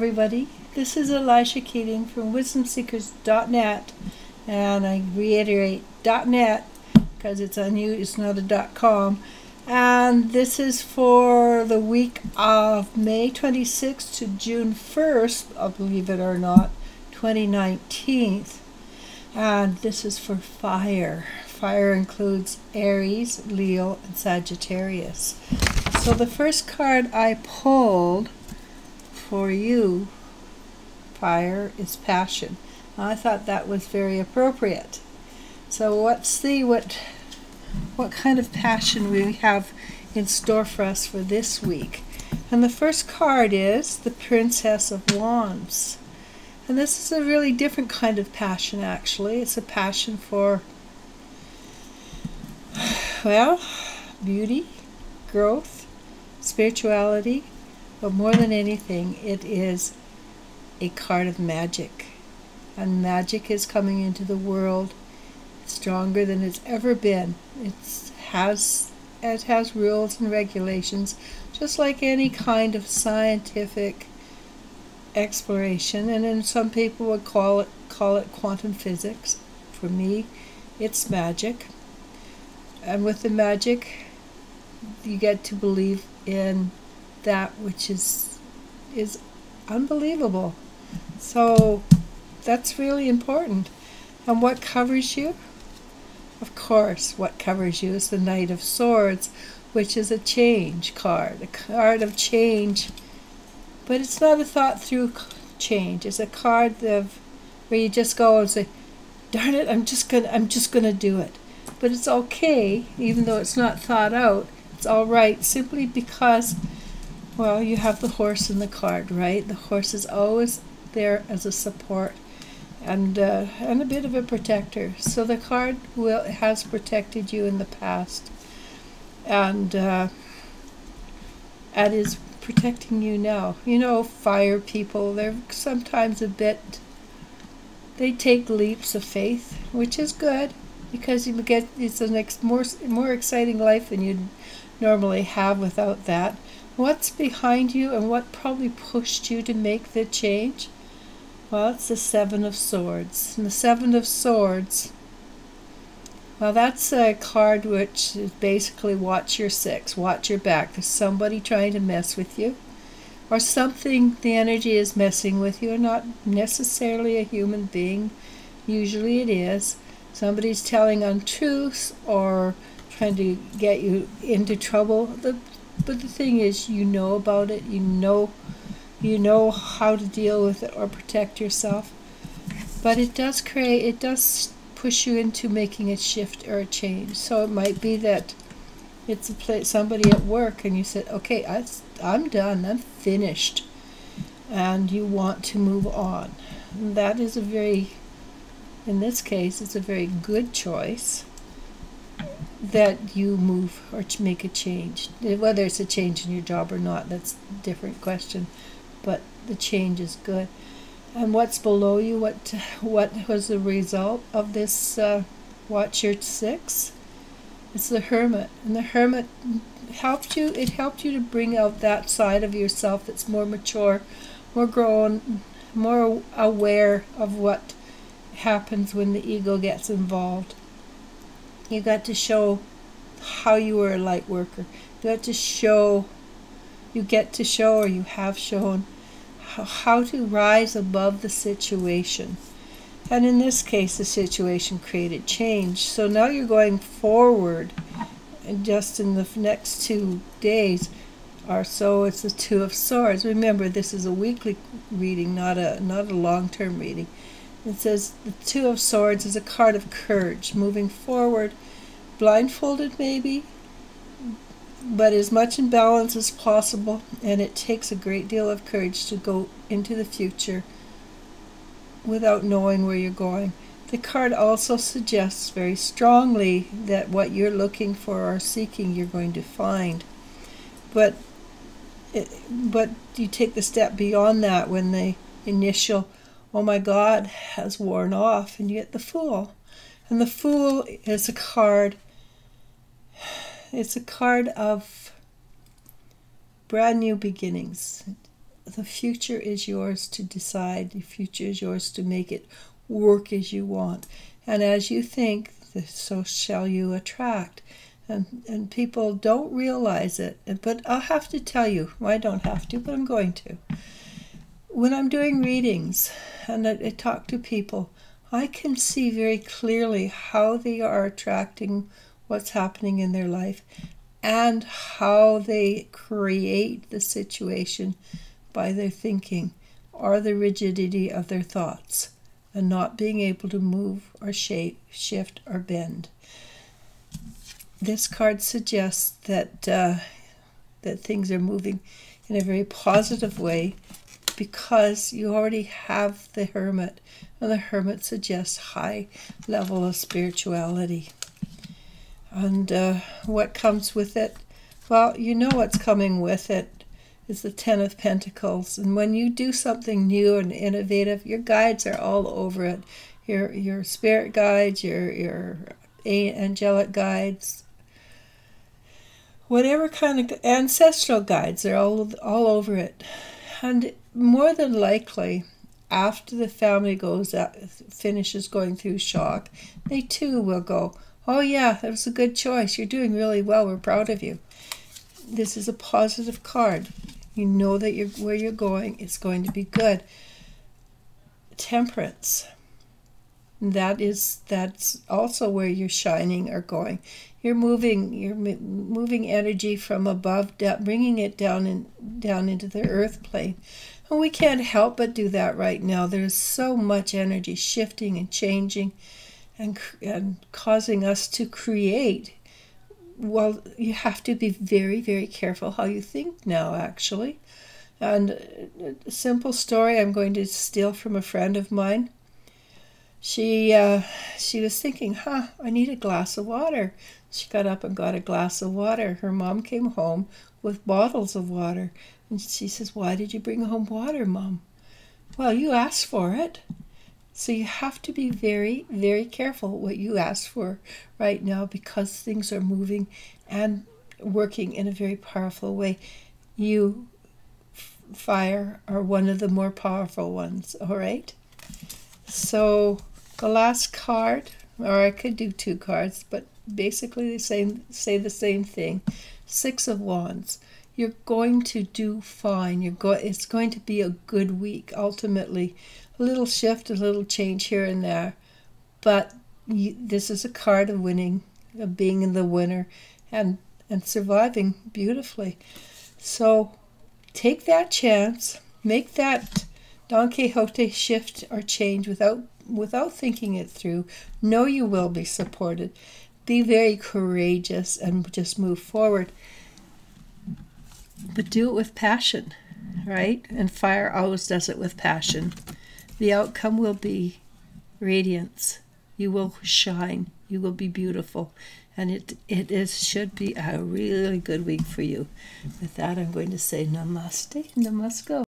everybody. This is Elisha Keating from WisdomSeekers.net, and I reiterate .net because it's on you. It's not a .com. And this is for the week of May 26th to June 1st, believe it or not, 2019. And this is for fire. Fire includes Aries, Leo, and Sagittarius. So the first card I pulled for you, fire, is passion. I thought that was very appropriate. So let's see what kind of passion we have in store for us for this week. And the first card is the Princess of Wands. And this is a really different kind of passion, actually. It's a passion for, well, beauty, growth, spirituality, but more than anything, it is a card of magic. And magic is coming into the world stronger than it's ever been. It has rules and regulations, just like any kind of scientific exploration. And then some people would call it quantum physics. For me, it's magic. And with the magic, you get to believe in that which is unbelievable. So that's really important. And what covers you? Of course, what covers you is the Knight of Swords, which is a change card, a card of change. But it's not a thought-through change. It's a card of where you just go and say, "Darn it, I'm just gonna do it." But it's okay, even though it's not thought out. It's all right, simply because, well, you have the horse in the card, right? The horse is always there as a support and a bit of a protector. So the card has protected you in the past, and is protecting you now. You know, fire people, they're sometimes they take leaps of faith, which is good, because it's a more exciting life than you'd normally have without that. What's behind you and what probably pushed you to make the change? Well, it's the Seven of Swords. And the Seven of Swords, well, that's a card which is basically watch your six, watch your back. There's somebody trying to mess with you, or something, the energy is messing with you, not necessarily a human being. Usually it is. Somebody's telling untruths or trying to get you into trouble. But the thing is, you know about it. You know how to deal with it or protect yourself. But it does push you into making a shift or a change. So it might be that it's somebody at work, and you said, "Okay, I'm done. I'm finished," and you want to move on. And that is in this case, it's a very good choice that you move or to make a change. Whether it's a change in your job or not, that's a different question, but the change is good. And what's below you? What was the result of this watch your six? It's the Hermit. And the Hermit helped you. It helped you to bring out that side of yourself that's more mature, more grown, more aware of what happens when the ego gets involved. You got to show how you were a light worker. You get to show, or you have shown how to rise above the situation. And in this case, the situation created change. So now you're going forward, and just in the next 2 days or so, it's the Two of Swords. Remember, this is a weekly reading, not a long-term reading. It says the Two of Swords is a card of courage, moving forward, blindfolded maybe, but as much in balance as possible. And it takes a great deal of courage to go into the future without knowing where you're going. The card also suggests very strongly that what you're looking for or seeking, you're going to find. But you take the step beyond that when the initial "oh my God" has worn off, and you get the Fool. And the Fool is a card, it's a card of brand new beginnings. the future is yours to decide. The future is yours to make it work as you want. And as you think, so shall you attract. And people don't realize it. But I'll have to tell you, well, I don't have to, but I'm going to. When I'm doing readings and I talk to people, I can see very clearly how they are attracting what's happening in their life and how they create the situation by their thinking or the rigidity of their thoughts and not being able to move or shape, shift, or bend. This card suggests that things are moving in a very positive way because you already have the Hermit, and the Hermit suggests high level of spirituality. And what comes with it? Well, you know what's coming with it is the Ten of Pentacles. And when you do something new and innovative, your guides are all over it. Your spirit guides, your angelic guides, whatever kind of ancestral guides, they're all over it. And more than likely, after the family finishes going through shock, they too will go, oh yeah, that was a good choice. You're doing really well. We're proud of you. This is a positive card. You know that where you're going, it's going to be good. Temperance. That's also where you're shining or going. You're moving energy from above, bringing it down into the earth plane. And we can't help but do that right now. There's so much energy shifting and changing and causing us to create. Well, you have to be very, very careful how you think now, actually. And a simple story I'm going to steal from a friend of mine. She was thinking, I need a glass of water. She got up and got a glass of water. Her mom came home with bottles of water. And she says, why did you bring home water, Mom? Well, you asked for it. So you have to be very, very careful what you ask for right now because things are moving and working in a very powerful way. You, fire, are one of the more powerful ones, all right? So the last card, or I could do two cards, but basically they say the same thing. Six of Wands. You're going to do fine. It's going to be a good week, ultimately. A little shift, a little change here and there. But this is a card of winning, of being in the winner, and surviving beautifully. So take that chance. Make that Don Quixote shift or change without thinking it through. Know you will be supported. Be very courageous and just move forward. But do it with passion, right? And fire always does it with passion. The outcome will be radiance. You will shine. You will be beautiful. And it should be a really good week for you. With that, I'm going to say namaste, namasko.